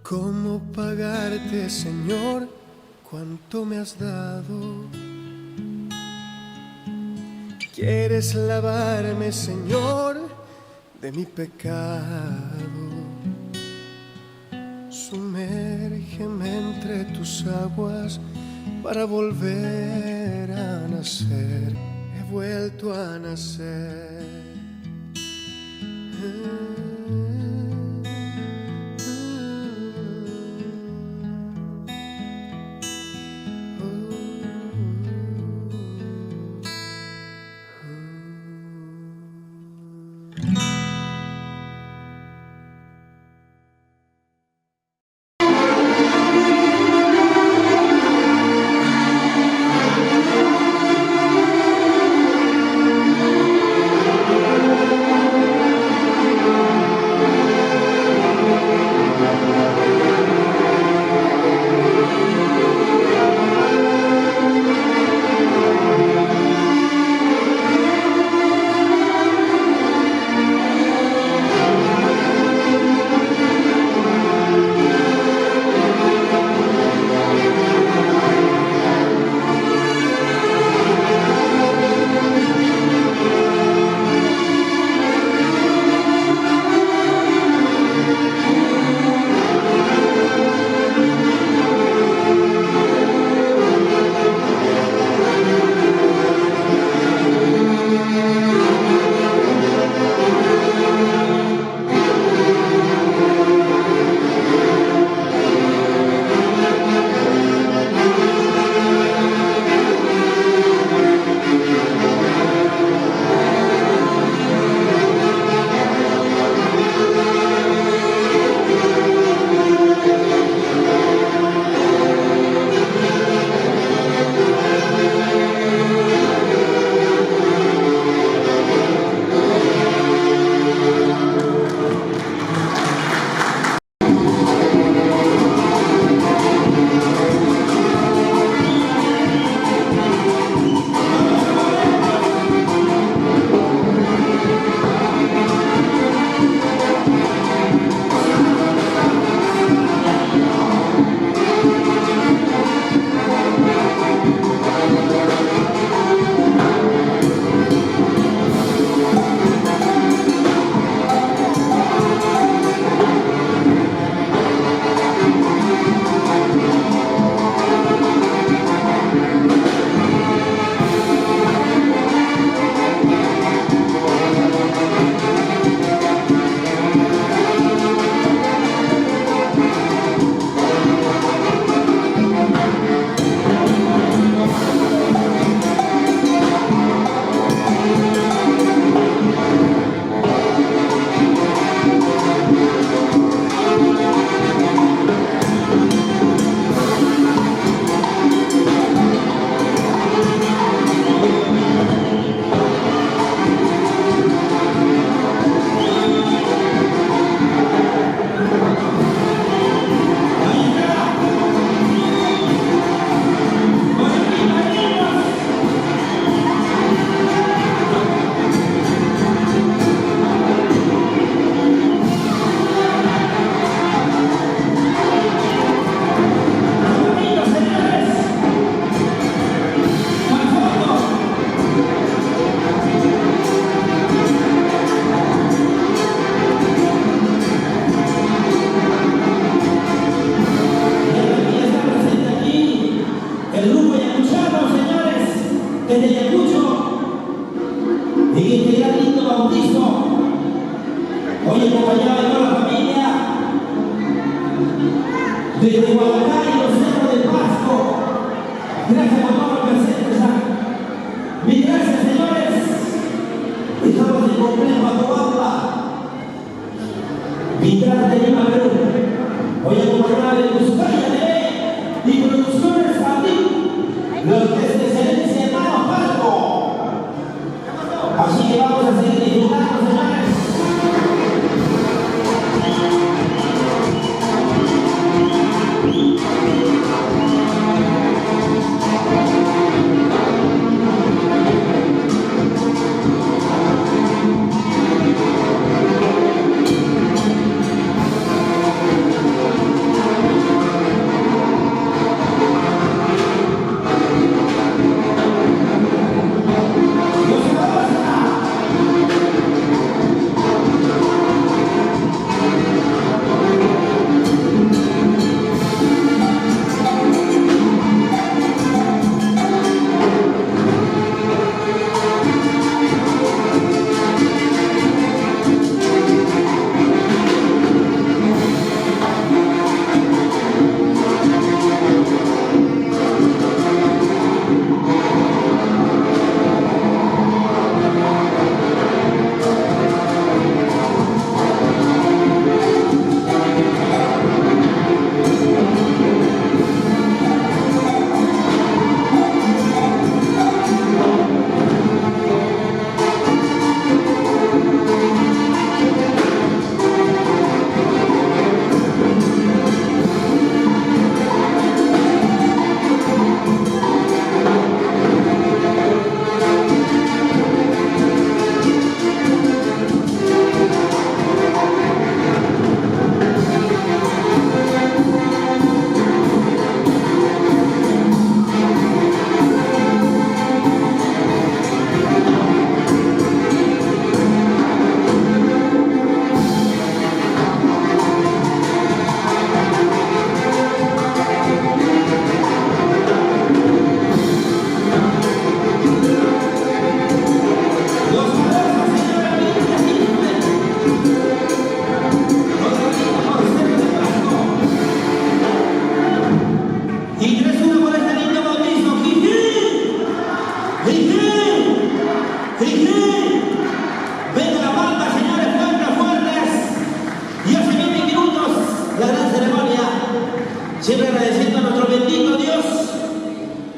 ¿Cómo pagarte, Señor, cuánto me has dado? ¿Quieres lavarme, Señor, de mi pecado? Sumérgeme entre tus aguas para volver a nacer. He vuelto a nacer.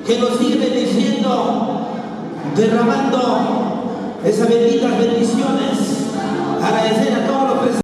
que nos sigue bendiciendo, derramando esas benditas bendiciones. Agradecer a todos los presentes.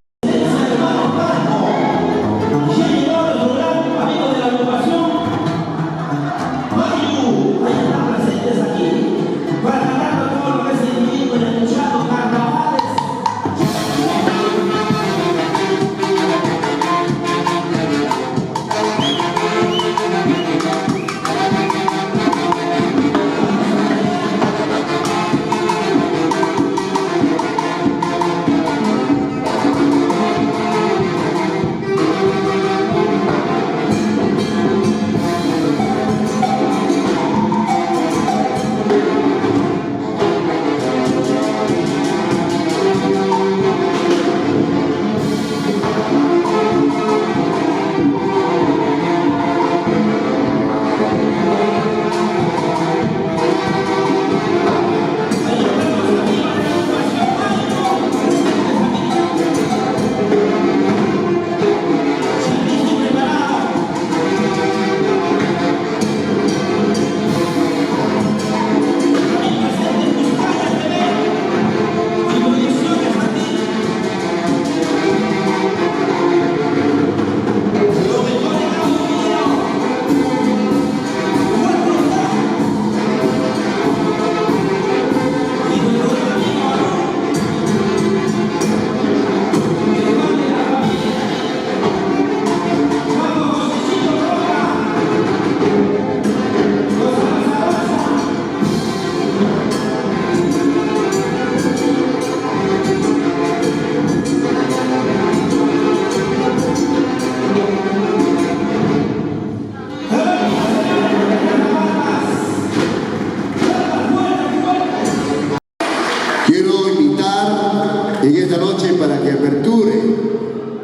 En esta noche para que aperture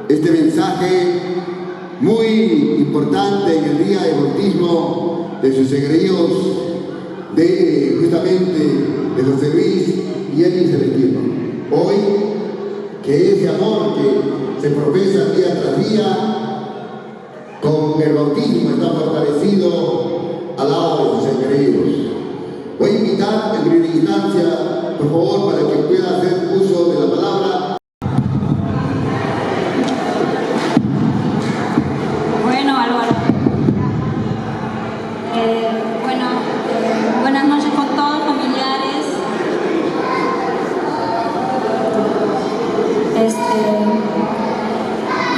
este mensaje muy importante en el día de bautismo de sus egregios, de justamente de José Luis y Elis Celestino. Hoy, que ese amor que se profesa día tras día, con el bautismo está fortalecido al lado de sus egregios. Voy a invitar en primera instancia, por favor, para que pueda hacer uso de la palabra. Bueno, Álvaro. Buenas noches con todos, familiares.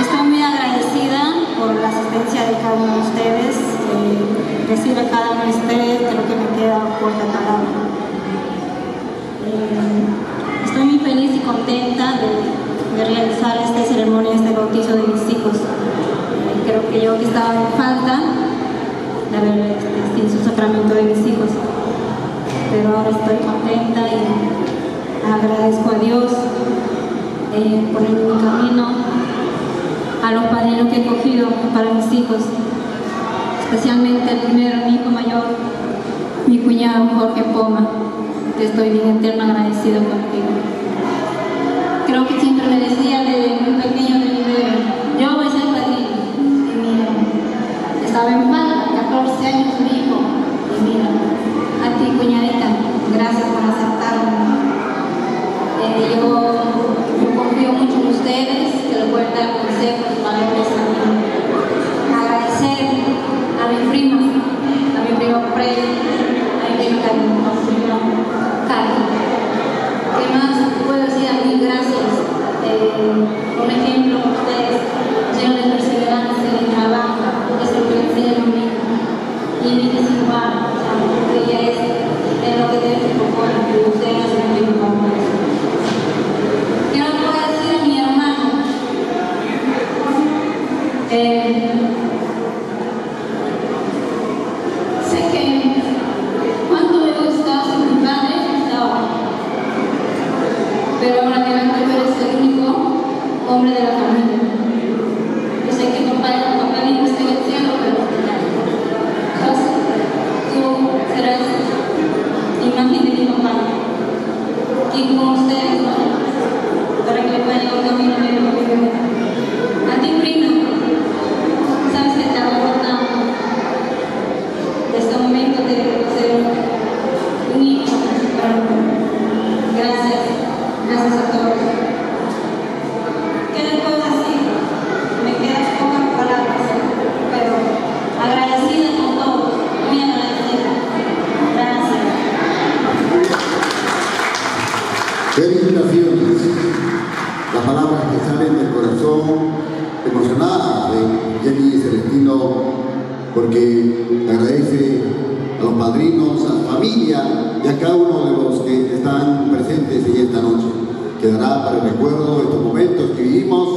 Estoy muy agradecida por la asistencia de cada uno de ustedes. Recibe a cada uno de ustedes, creo que me queda corta palabra. Estoy muy feliz y contenta de realizar esta ceremonia, este bautizo de mis hijos. Creo que yo que estaba en falta de haber su sacramento de mis hijos, pero ahora estoy contenta y agradezco a Dios por el camino, a los padrinos que he cogido para mis hijos, especialmente el primero, mi hijo mayor, mi cuñado Jorge Poma. Te estoy bien eterno agradecido contigo. Creo que siempre me decía desde muy pequeño de mi bebé, yo voy a ser padrino. Y mira, estaba en falta, 14 años mi hijo. Y mira, a ti cuñadita, gracias por aceptarme. Yo confío mucho en ustedes, que les voy a dar consejos, valores a mí. Agradecer a mi primo Fred, a mi primo Carlos. ¿Qué más puedo decir a mí? Gracias. Por ejemplo, ustedes llenos de perseverancia y de trabajo, es lo que enseñan a mí. Y mi disciplina, porque ella es lo que debe proponer, que ustedes hacen mi papá. ¿Qué nos puedo decir a mi hermano? Sé que cuando me gustaba ser mi padre, estaba. Pero ahora que tú eres el único hombre de la familia. Yo sé que papá dijo está en el cielo, pero entonces tú serás Felicitaciones. Las palabras que salen del corazón emocionadas de Jenny Celestino, porque agradece a los padrinos, a la familia y a cada uno de los que están presentes en esta noche. Quedará para el recuerdo estos momentos que vivimos,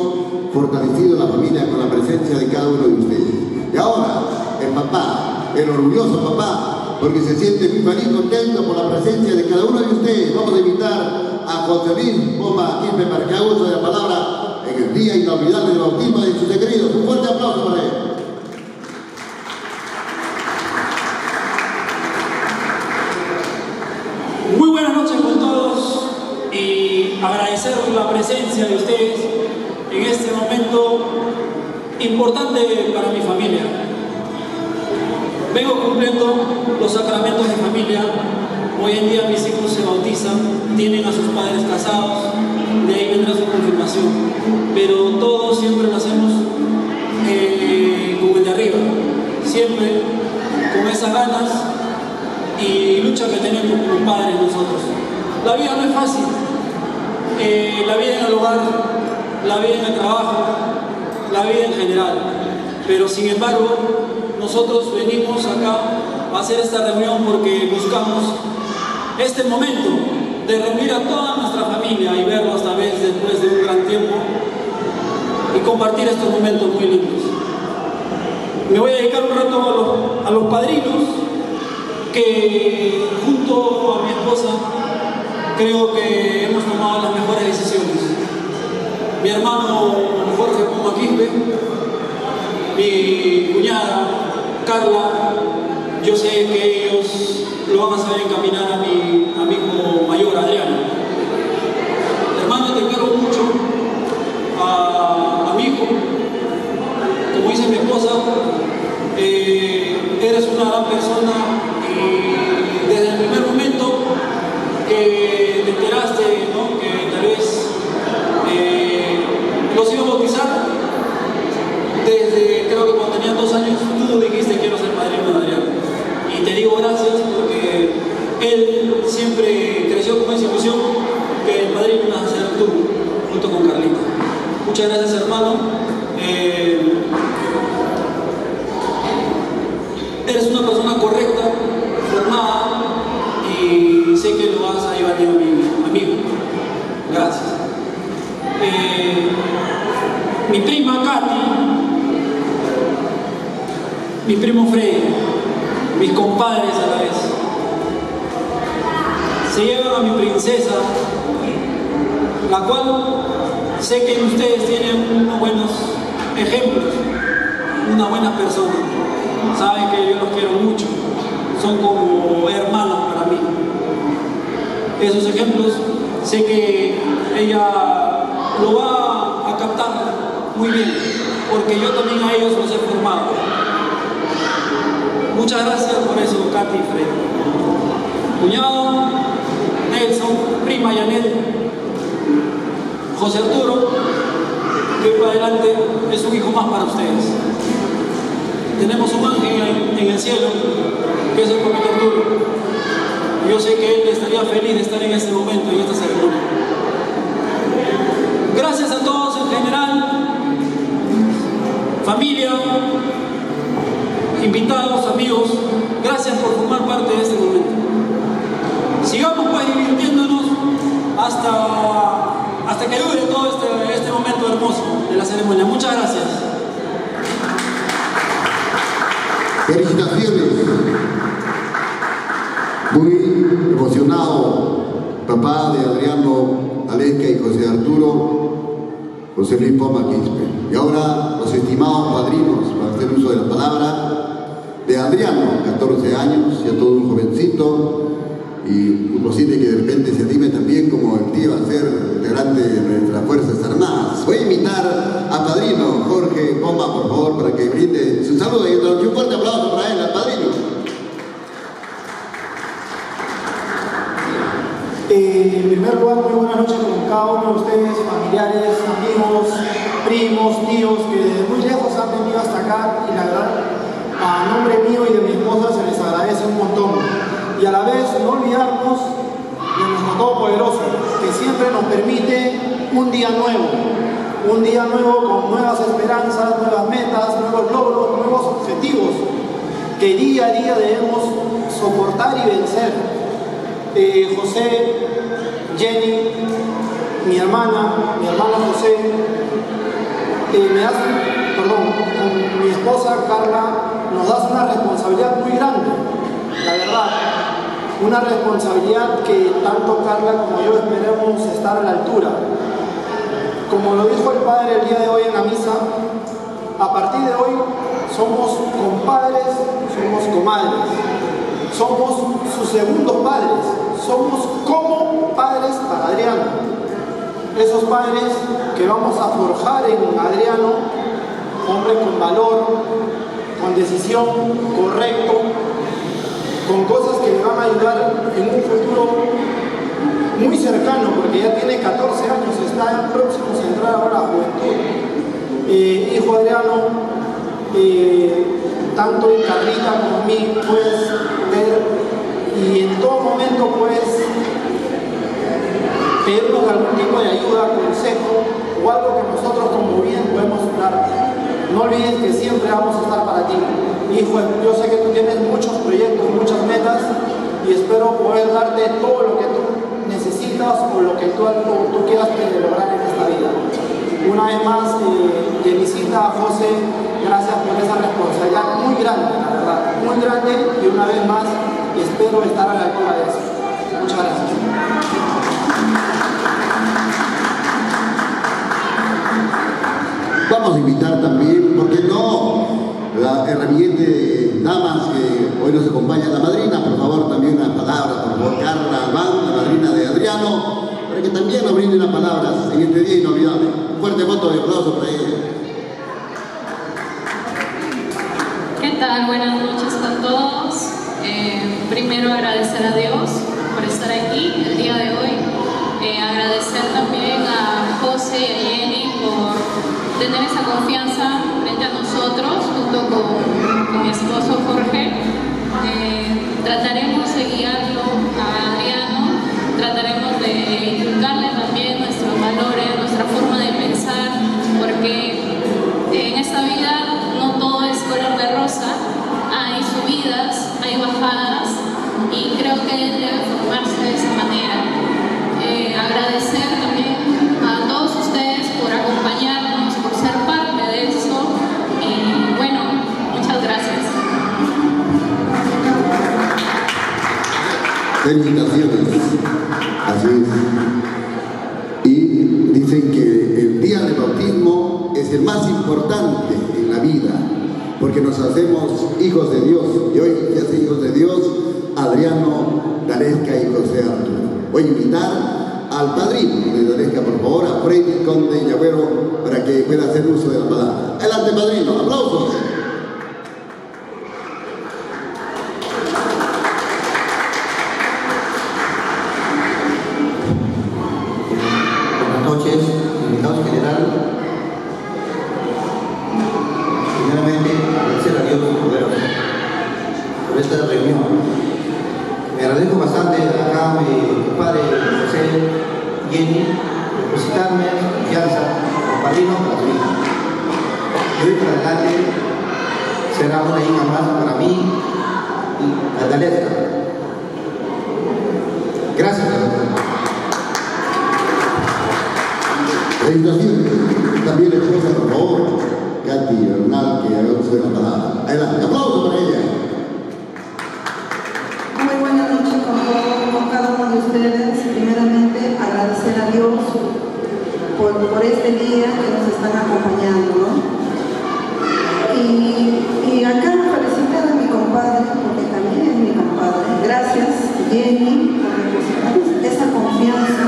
fortalecido la familia con la presencia de cada uno de ustedes. Y ahora, el papá, el orgulloso papá, porque se siente muy feliz, contento por la presencia de cada uno de ustedes. Vamos a invitar a José Luis Pomba Quispe para que haga uso de la palabra en el día inolvidable del bautismo de sus queridos. Un fuerte aplauso para él. Muy buenas noches con todos y agradecer la presencia de ustedes en este momento importante para mi familia. Vengo cumpliendo los sacramentos de familia. Hoy en día mis hijos se bautizan, tienen a sus padres casados, de ahí vendrá su confirmación. Pero todos siempre lo hacemos con el de arriba, siempre con esas ganas y lucha que tenemos como padres nosotros. La vida no es fácil, la vida en el hogar, la vida en el trabajo, la vida en general, pero sin embargo nosotros venimos acá a hacer esta reunión porque buscamos este momento de reunir a toda nuestra familia y verlos esta vez después de un gran tiempo y compartir estos momentos muy lindos. Me voy a dedicar un rato a los padrinos, que junto a mi esposa creo que hemos tomado las mejores decisiones. Mi hermano Jorge Pomba Quispe, mi cuñada Carla, yo sé que ellos lo van a saber encaminar a mi amigo mayor Adriano. Hermano, te quiero mucho, a mi hijo, como dice mi esposa, eres una gran persona y desde el primer momento que te enteraste, ¿no?, que tal vez los iba a bautizar, desde creo que cuando tenían 2 años, tú dijiste quiero ser padrino de Adriano. Y te digo gracias porque él siempre creció con esa ilusión que el padrino ibas a ser tú, junto con Carlita. Muchas gracias, hermano. Eres una persona correcta, formada, y sé que lo vas a llevar bien a mi amigo. Gracias. Mi prima Katy, mi primo Freddy, mis compadres a la vez, se llevan a mi princesa, la cual sé que ustedes tienen unos buenos ejemplos, unas buenas personas. Saben que yo los quiero mucho, son como hermanos para mí. Esos ejemplos sé que ella lo va a captar muy bien, porque yo también a ellos los he formado. Muchas gracias por eso, Katy y Fred. Cuñado Nelson, prima Janet, José Arturo, que para adelante es un hijo más para ustedes. Tenemos un ángel en el cielo, que es el papito Arturo. Yo sé que él estaría feliz de estar en este momento, en esta ceremonia. Gracias a todos en general, familia, invitados, amigos, gracias por formar parte de este momento. Sigamos pues divirtiéndonos hasta que dure todo este momento hermoso de la ceremonia. Muchas gracias. Felicitaciones. Muy emocionado, papá de Adriano Aleca y José Arturo, José Luis Pomba Quispe. Y ahora los estimados padrinos, para hacer uso de la palabra, de Adriano, 14 años, ya todo un jovencito, y posible que de repente se anime también como el tío a ser integrante de nuestras Fuerzas Armadas. Voy a invitar a padrino Jorge Pomba, por favor, para que brinde su saludo y un fuerte aplauso para él, al padrino. En primer lugar, muy buenas noches con cada uno de ustedes, familiares, amigos, primos, tíos, que desde muy lejos han venido hasta acá, y la verdad, a nombre mío y de mi esposa se les agradece un montón. Y a la vez no olvidarnos de nuestro Todopoderoso, que siempre siempre nos permite un día nuevo con nuevas esperanzas, nuevas metas, nuevos logros, nuevos objetivos que día a día debemos soportar y vencer. José, Jenny, mi hermana José, con mi esposa Carla, nos das una responsabilidad muy grande, la verdad. Una responsabilidad que tanto Carla como yo esperemos estar a la altura. Como lo dijo el Padre el día de hoy en la misa, a partir de hoy somos compadres, somos comadres, somos sus segundos padres, somos como padres para Adriano. Esos padres que vamos a forjar en Adriano, hombre con valor, con decisión, correcto, con cosas que le van a ayudar en un futuro muy cercano, porque ya tiene 14 años, está próximo a entrar ahora a la juventud. Hijo Adriano, tanto en Carlita como en mí puedes ver y en todo momento puedes pedirnos algún tipo de ayuda, consejo o algo que nosotros como bien podemos darte. No olvides que siempre vamos a estar para ti. Hijo, yo sé que tú tienes muchos proyectos, muchas metas y espero poder darte todo lo que tú necesitas o lo que tú quieras lograr en esta vida. Una vez más, Jenicita, José, gracias por esa responsabilidad muy grande, la verdad, muy grande, y una vez más espero estar a la altura de eso. Muchas gracias. Vamos a invitar también, ¿por qué no?, la herramienta de damas que hoy nos acompaña, la madrina, por favor, también unas palabras, por favor, Carla Albán, la madrina de Adriano, para que también nos brinde unas palabras en este día inolvidable. Un fuerte voto de aplauso para ella. ¿Qué tal? Buenas noches con todos. Primero agradecer a Dios por estar aquí el día de hoy. Agradecer también a José y a Jenny por tener esa confianza frente a nosotros, junto con mi esposo Jorge. Trataremos de guiarlo a Adriano, trataremos de inculcarle también nuestros valores, nuestra forma de pensar, porque en esta vida no todo es color de rosa, hay subidas, hay bajadas, y creo que él debe formarse de esa manera. Agradecer también a todos ustedes por acompañarnos, por ser parte de esto, y bueno, muchas gracias. Felicitaciones, así es. Y dicen que el día del bautismo es el más importante en la vida, porque nos hacemos hijos de Dios, y hoy ya son hijos de Dios Adriano, Dalesca y José Arturo. Voy a invitar al padrino de Dalesca, por favor, a Freddy Conde Ñagüero, para que pueda hacer uso de la palabra. Adelante, padrino, aplausos. Buenas noches, invitado general. Primeramente, agradecer a Dios por esta reunión. Me agradezco bastante acá a mi padre José, Jenny, depositarme confianza como padrino para su hija. Y hoy para adelante será una hija más para mí y la Dalesca. Gracias. Felicitaciones. También la esposa, por favor, Katy Bernal, que haga uso de la palabra. Adelante, aplauso para ella. Muy buenas noches con cada uno de ustedes. Primeramente, agradecer a Dios por este día que nos están acompañando, ¿no? Y acá felicitar a mi compadre, porque también es mi compadre. Gracias, Jenny, por depositarnos esa confianza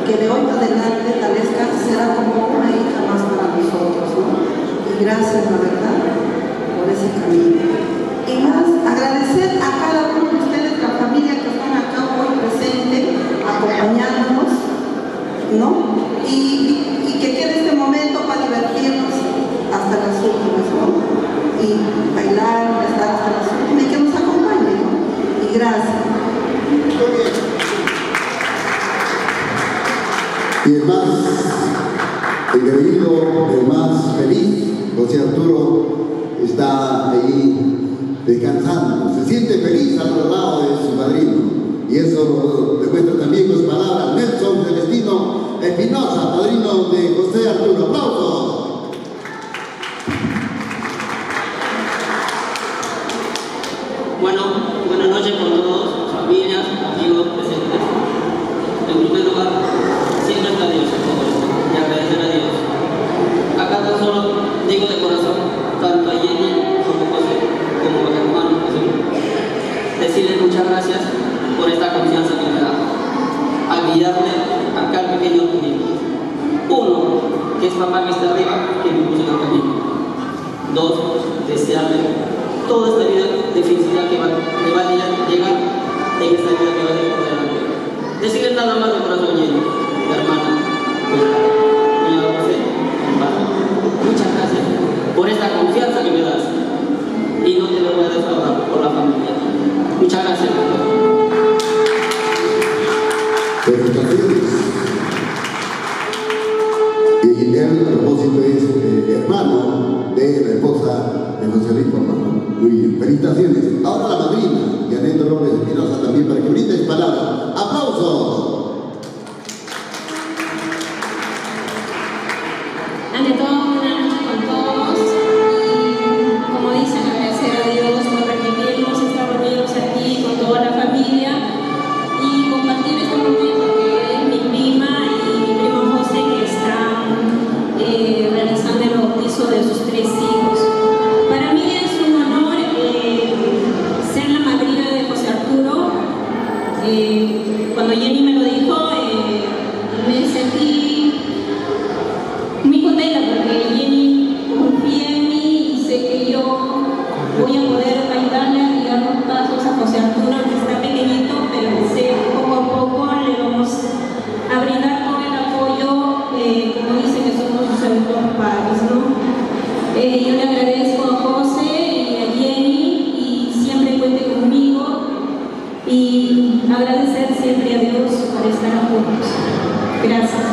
que de hoy en adelante Dalesca será como una hija más para nosotros, ¿no? Y gracias, la verdad, por ese camino. Y más, agradecer a cada uno de ustedes, la familia que están acá hoy presente, acompañándonos, ¿no? Y que quede este momento para divertirnos hasta las últimas, ¿no? Y bailar, estar hasta las últimas, y que nos acompañen, ¿no? Y gracias. Y el más engreído, el más feliz, José Arturo, está ahí descansando. Se siente feliz al otro lado de su padrino. Y eso lo demuestra también con sus palabras Nelson Celestino Espinosa, padrino de José Arturo. ¡Aplausos! Bueno, buenas noches con todos, familias, amigos presentes. En primer lugar, siempre está Dios en todo esto y agradecer a Dios. Acá tan solo digo de corazón, tanto a Jenny como a José, como a los hermanos que son, decirles muchas gracias por esta confianza que me da a guiarle acá al pequeño niño. Uno, que es papá que está arriba, que me puso en el camino. Dos, desearle toda esta vida de felicidad que le va a llegar en esta vida que va a ir por delante. Decirle nada más de corazón lleno, mi hermana, cuñado José, hermano, muchas gracias por esta confianza que me das y no te lo voy a defraudar por la familia. Muchas gracias. Felicitaciones. Y él, a propósito, es hermano de la esposa de José Luis Pomano. Muy bien, felicitaciones. Ahora la madrina, Janet Dolores Espinosa, también para que brinde palabras. ¡Aplausos! Ante todo, buenas noches con todos. Y como dicen, agradecer a Dios por permitirnos estar reunidos aquí con toda la familia y compartir este momento que es mi prima y mi primo José, que están realizando el bautizo de sus 3 hijos. Para mí es un honor ser la madrina de José Arturo. Cuando Jenny me lo dijo, me sentí muy contenta porque Jenny confía en mí y sé que yo voy a poder ayudarle a guiar los pasos a José Arturo, que está pequeñito, pero sé que poco a poco le vamos a brindar todo el apoyo, como dicen que somos sus segundos padres, ¿no? Yo le agradezco a José y a Jenny y siempre cuente conmigo y agradecer siempre a Dios por estar juntos. Gracias.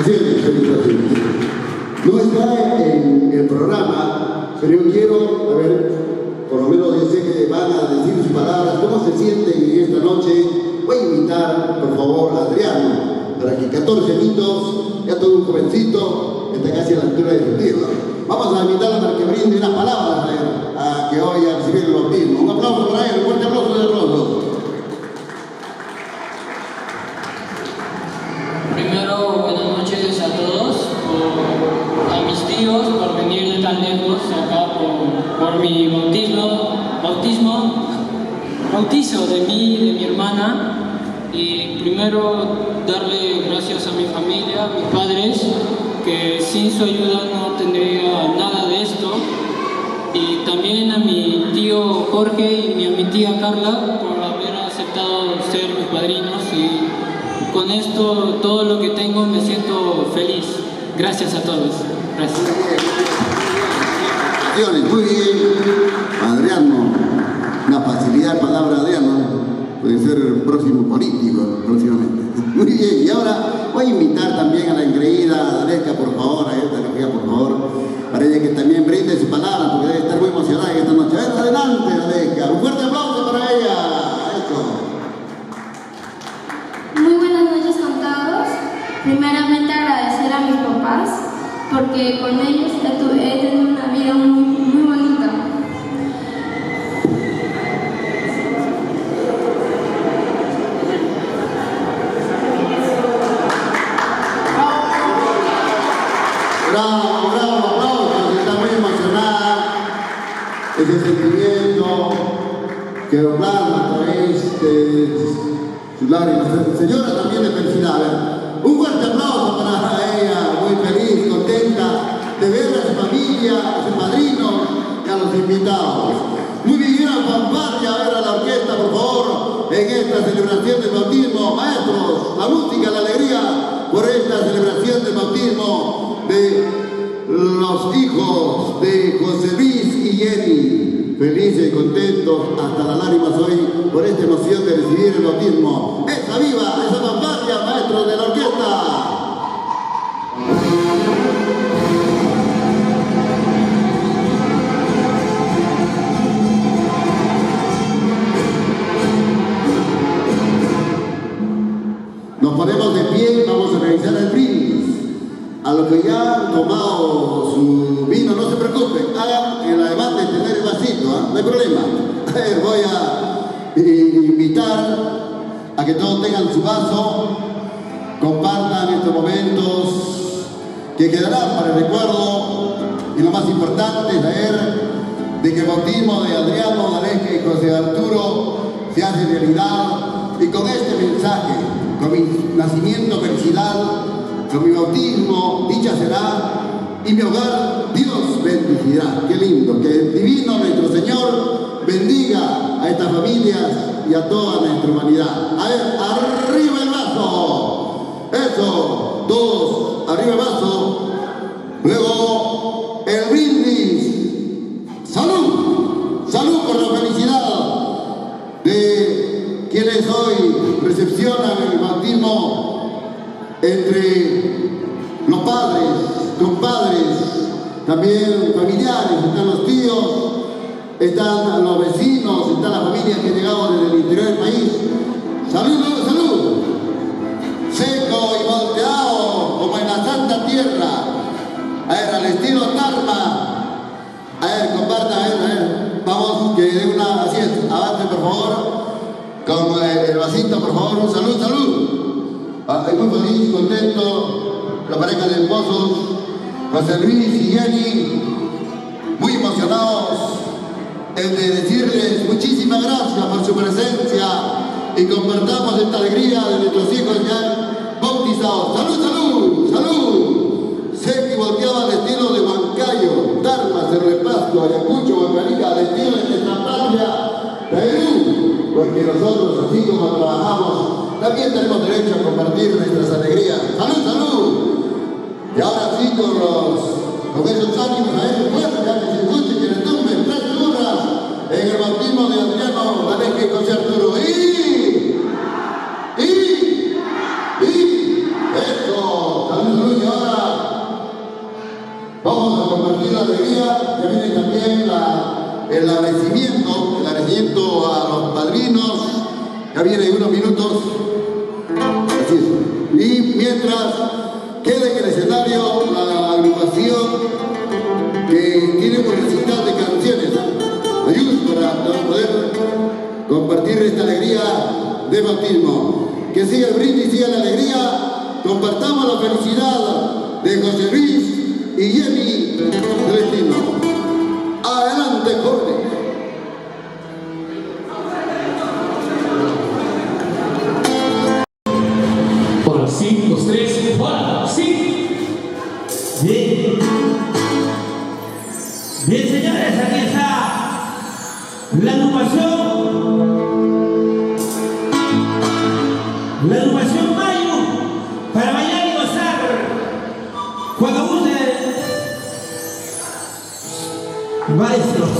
Así es, felicitaciones. No está en el programa, pero yo quiero, a ver, por lo menos yo sé que van a decir sus palabras, cómo se sienten en esta noche. Voy a invitar, por favor, a Adriano, para que 14 añitos, ya todo un jovencito, está casi a la altura de su tío. Vamos a invitarlo para que brinde unas palabras a que hoy a recibir el bautismo. Un aplauso para él, un fuerte aplauso de aplausos. Primero, buenas noches a todos, a mis tíos por venir de tan lejos acá por mi bautizo de mí y de mi hermana. Y primero darle gracias a mi familia, a mis padres, que sin su ayuda no tendría nada de esto. Y también a mi tío Jorge y a mi tía Carla por haber aceptado ser mis padrinos. Y con esto, todo lo que tengo, me siento feliz. Gracias a todos. Gracias. Muy bien. Adriano, una facilidad, palabra Adriano. Puede ser el próximo político, próximamente. Muy bien, y ahora voy a invitar también a la engreída Dalesca, por favor, a esta Dalesca, por favor, para ella que también brinde su palabra, porque debe estar muy emocionada esta noche. A ver, adelante, Dalesca. Un fuerte aplauso para ella. Eso. Muy buenas noches con todos. Primeramente agradecer a mis papás, porque con ellos he tenido una vida muy bonita. Bravo, aplausos, está muy emocionada. Ese sentimiento que lo plasma a través de sus lágrimas. Señora también de felicidad. A ver, un fuerte aplauso para ella, muy feliz, contenta de ver a su familia, a sus padrinos y a los invitados. Muy bien, a fanfarria, a ver a la orquesta, por favor, en esta celebración del bautismo. Maestros, la música, la alegría por esta celebración del bautismo de los hijos de José Luis y Jenny. felices y contentos hasta las lágrimas hoy por esta emoción de recibir el bautismo. ¡Esa viva! ¡Esa fanfarria, maestros de la orquesta! Nos ponemos de pie, vamos a realizar el brindis. A los que ya han tomado su vino, no se preocupen, hagan el además de tener el vasito, ¿eh? No hay problema. Voy a invitar a que todos tengan su vaso, compartan estos momentos que quedarán para el recuerdo, y lo más importante es saber de que el bautismo de Adriano, D'Alesca y José Arturo se hace realidad, y con este mensaje, con mi nacimiento felicidad, con mi bautismo dicha será, y mi hogar Dios bendecirá. Qué lindo, que el divino nuestro Señor bendiga a estas familias y a toda nuestra humanidad. A ver, arriba el vaso. Eso, todos, arriba el vaso. Luego, el brindis. Salud, salud por la felicidad de quienes hoy recepcionan el bautismo entre los padres, compadres, también familiares, están los tíos, están los vecinos, están las familias que han llegado desde el interior del país. ¡Salud, salud! Seco y volteado, como en la Santa Tierra. A ver, al estilo Tarma. A ver, compartan, a ver. Vamos, que de una, así es, avance por favor. Con el vasito, por favor, un salud, salud. Muy feliz, contento, la pareja de esposos, José Luis y Jenny, muy emocionados en de decirles muchísimas gracias por su presencia y compartamos esta alegría de nuestros hijos ya bautizados. ¡Salud, salud, salud! Sé que volteaba al estilo de Huancayo, Tarma, Cerro de Pasto, Ayacucho, Huancalica, al estilo de nuestra patria, Perú, porque nosotros, así como trabajamos, también tenemos derecho a compartir nuestras alegrías. ¡Salud, salud! Y ahora sí, con esos ánimos a este pueblo, ya que se escuche que le tumben 3 horas en el bautismo de Adriano, D'Alesca y José Arturo. Eso, salud, salud. Y ahora vamos a compartir la alegría. Ya viene también el agradecimiento a los padrinos. Ya viene en unos minutos. Así es. Y mientras queda en el escenario la agrupación que tiene un recital de canciones. Ayúdenos para poder compartir esta alegría de bautismo. Que siga el brindis, siga la alegría. Compartamos la felicidad de José Luis y Jenny Celestino. Adelante, jóvenes. Por 5, 3, 4, sí. Bien. Bien, señores, aquí está la agrupación Mayo, para bailar y gozar. Cuando gusten, maestros.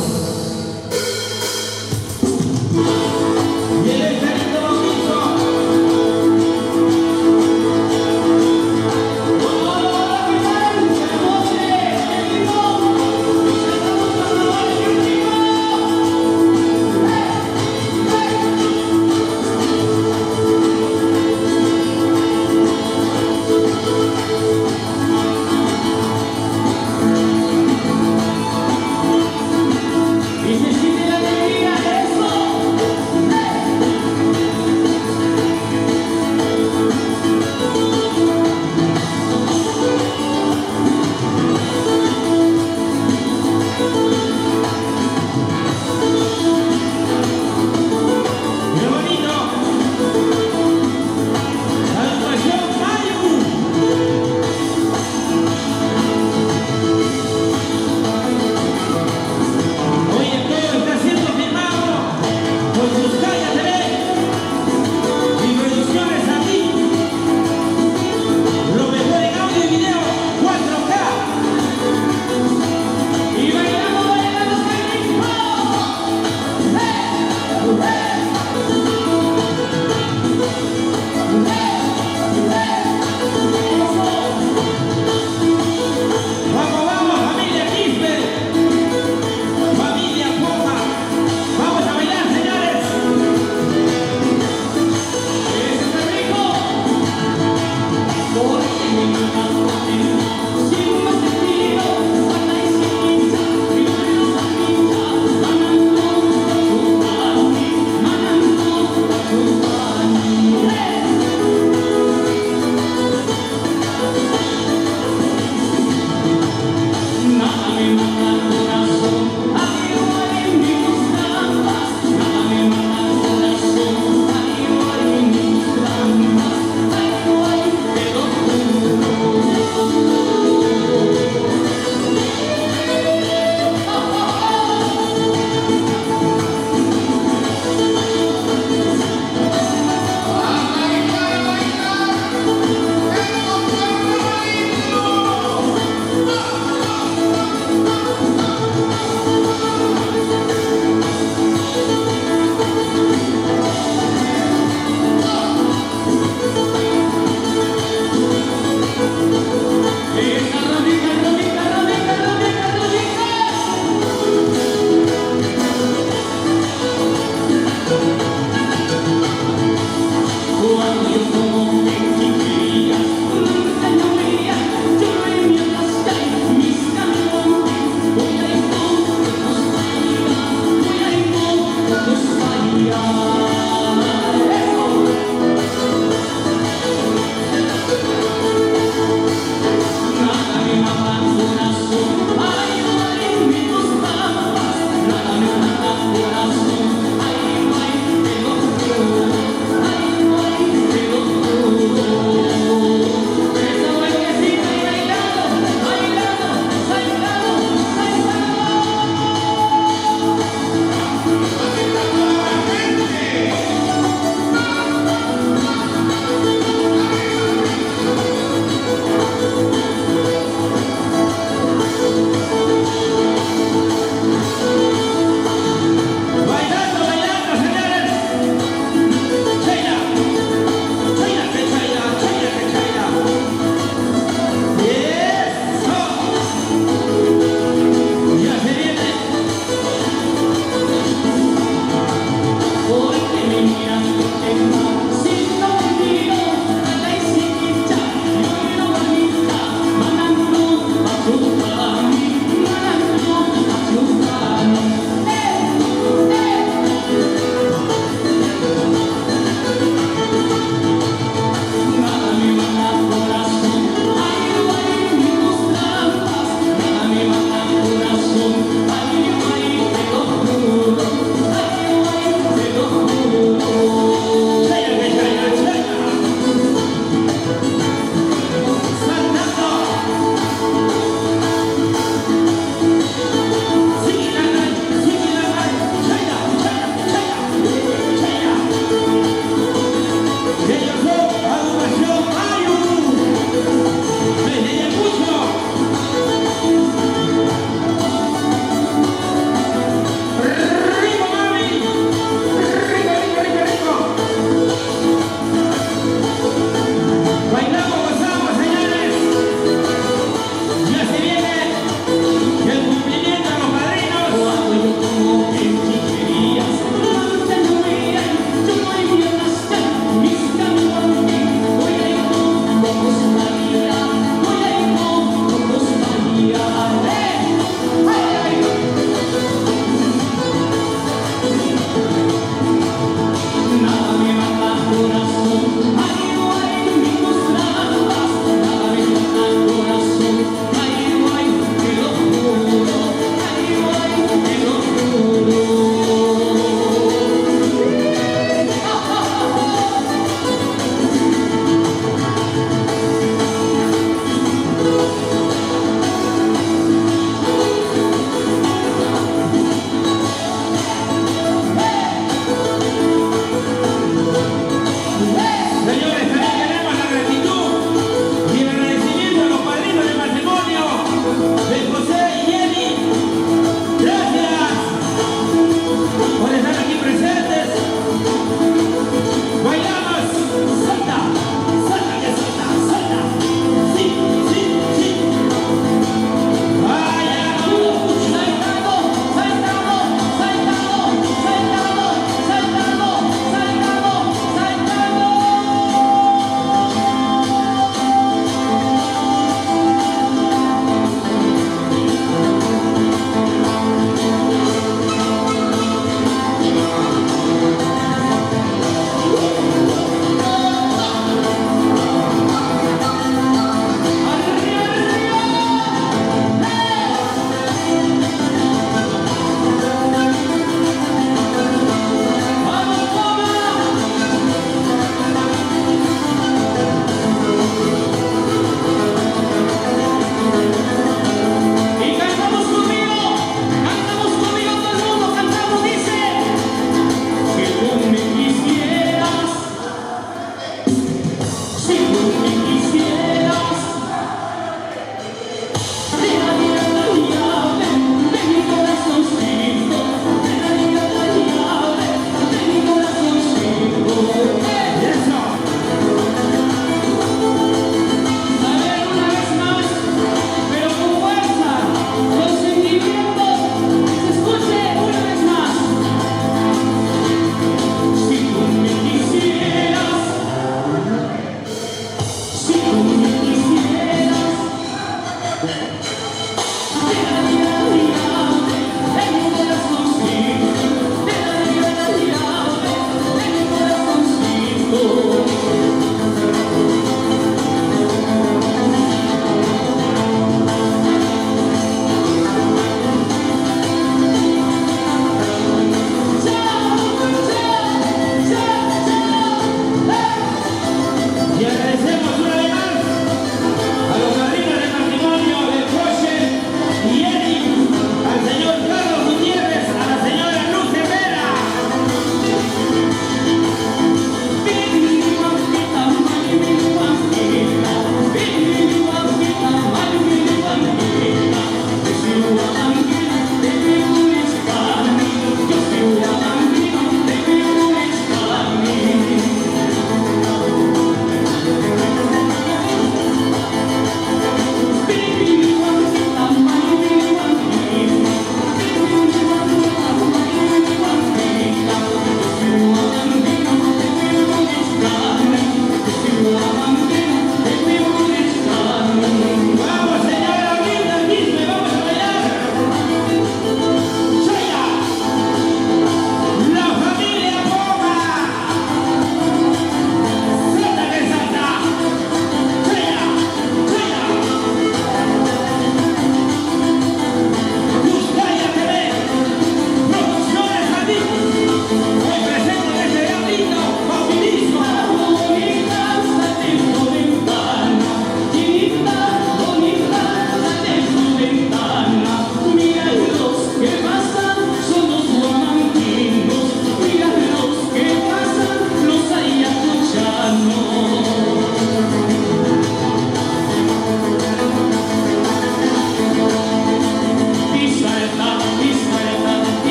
Vai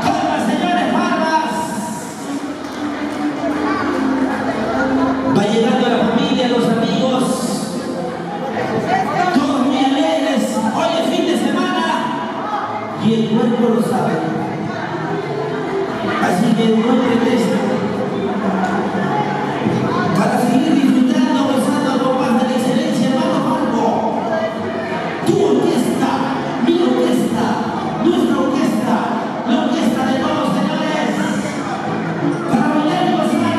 Palmas, señores, palmas. Va llegando la familia, los amigos. Todos muy alegres. Hoy es fin de semana. Y el cuerpo lo sabe. Así que no pretesta. Para seguir disfrutando, gozando al compás de la excelencia, hermano Marco. Tu orquesta, mi orquesta, nuestra orquesta, la orquesta de todos, señores. Para bailar y gozar.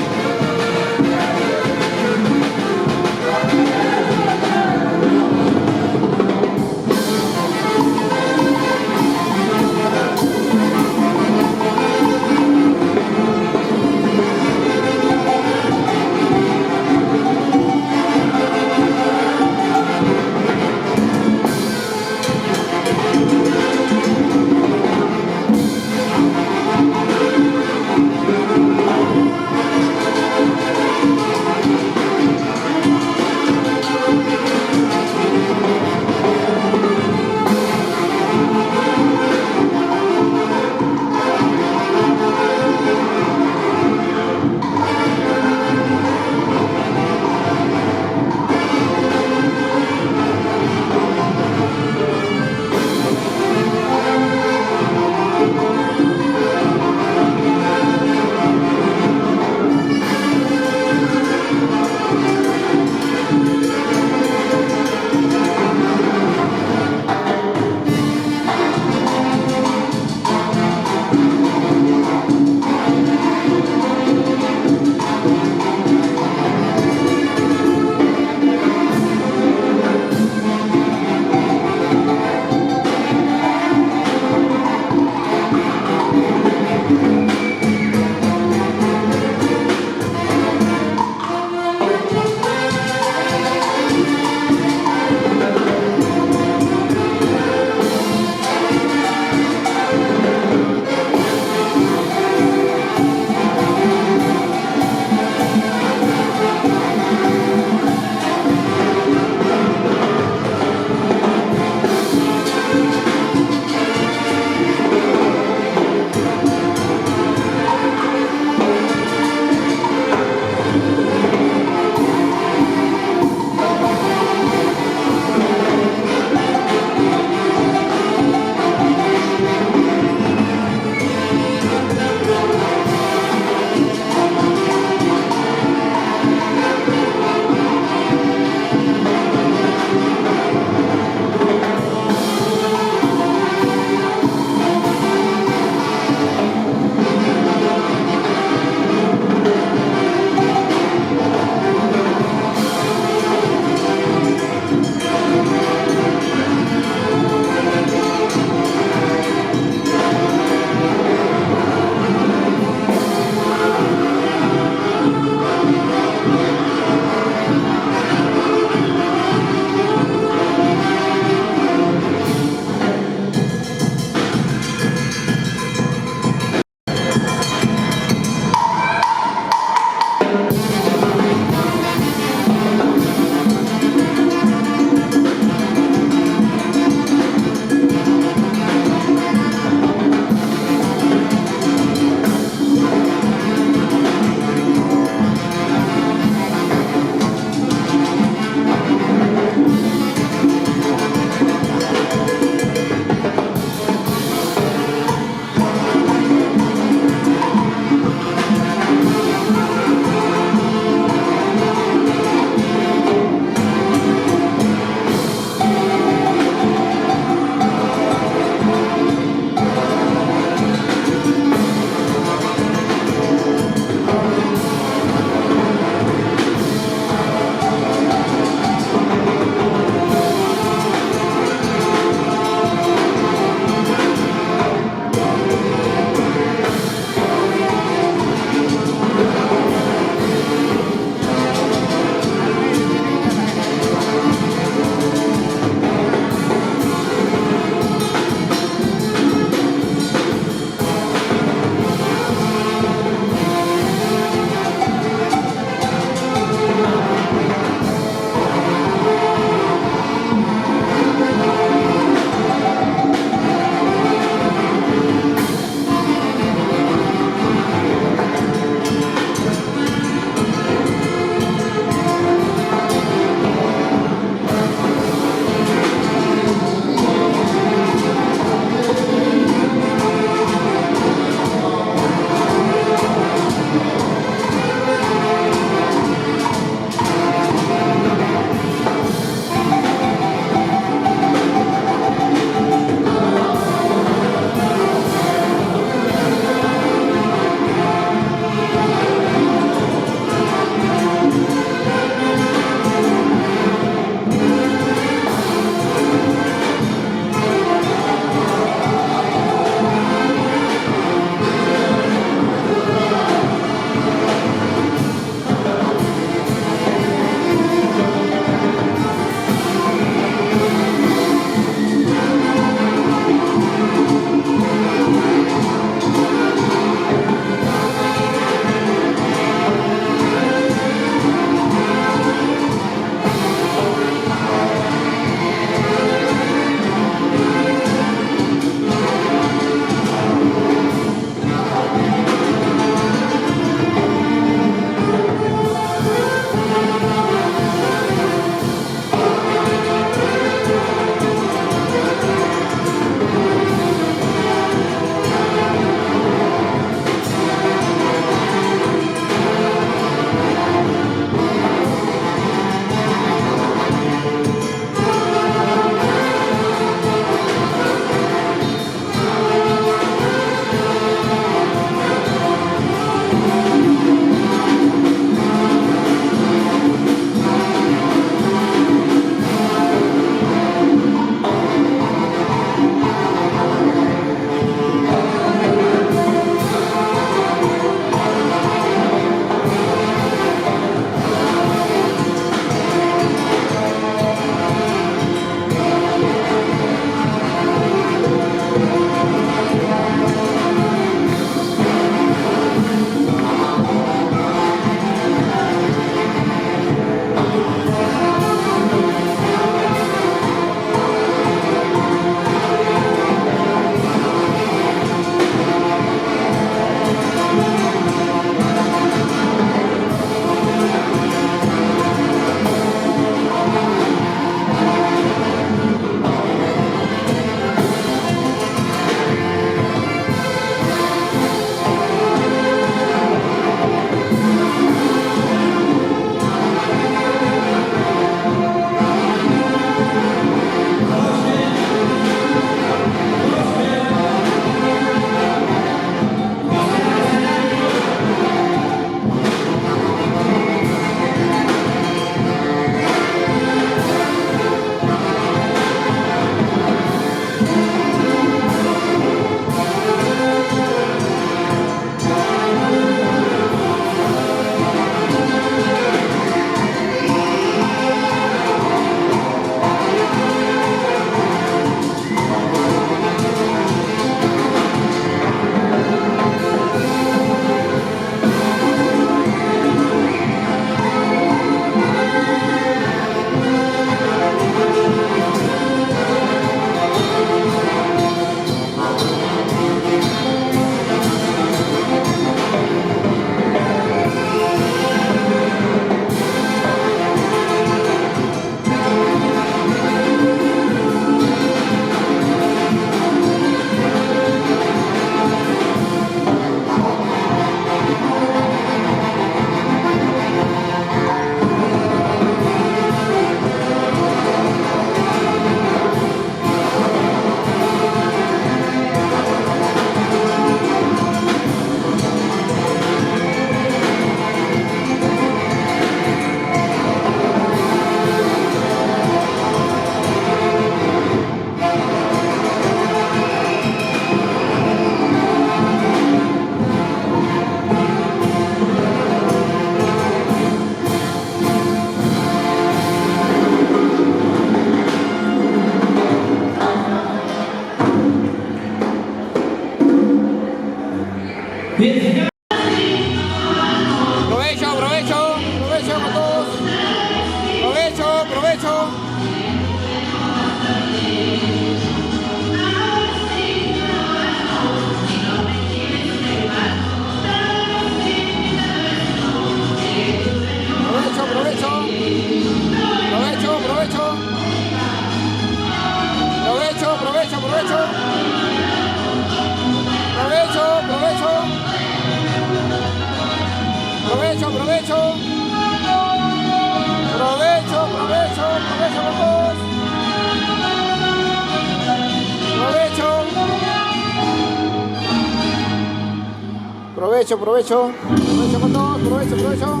provecho, provecho. Provecho con todos, provecho, provecho.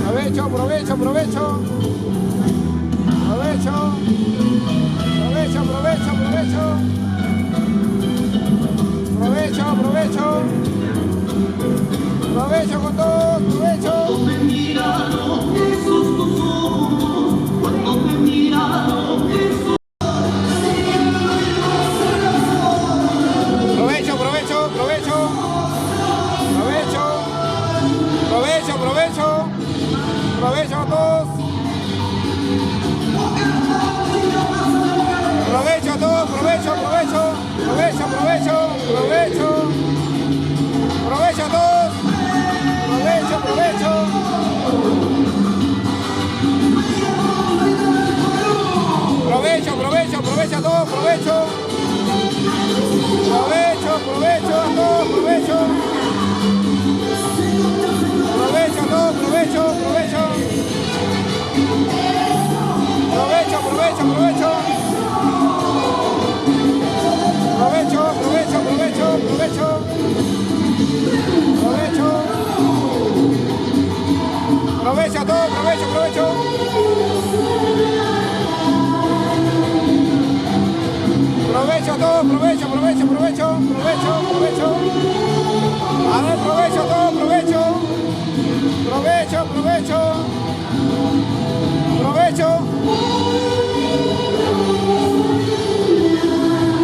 Provecho, provecho, provecho. Provecho. Provecho, provecho, provecho. Provecho, provecho. Provecho con todos, provecho. Provecho, provecho, provecho. Provecho. Provecho, provecho. Provecho a todos. Provecho a todos, provecho, provecho. Provecho, provecho, provecho. Provecho a todos. Provecho, provecho. Provecho, provecho, provecho a todos, provecho. Provecho, provecho a todos, provecho. Provecho a todos, provecho, provecho. Provecho, provecho, provecho. Provecho, provecho, provecho, provecho. Provecho. Provecho a todos, provecho, provecho. Provecho a todos, provecho, provecho, provecho, provecho, provecho. A ver, provecho a todos, provecho. Provecho, provecho.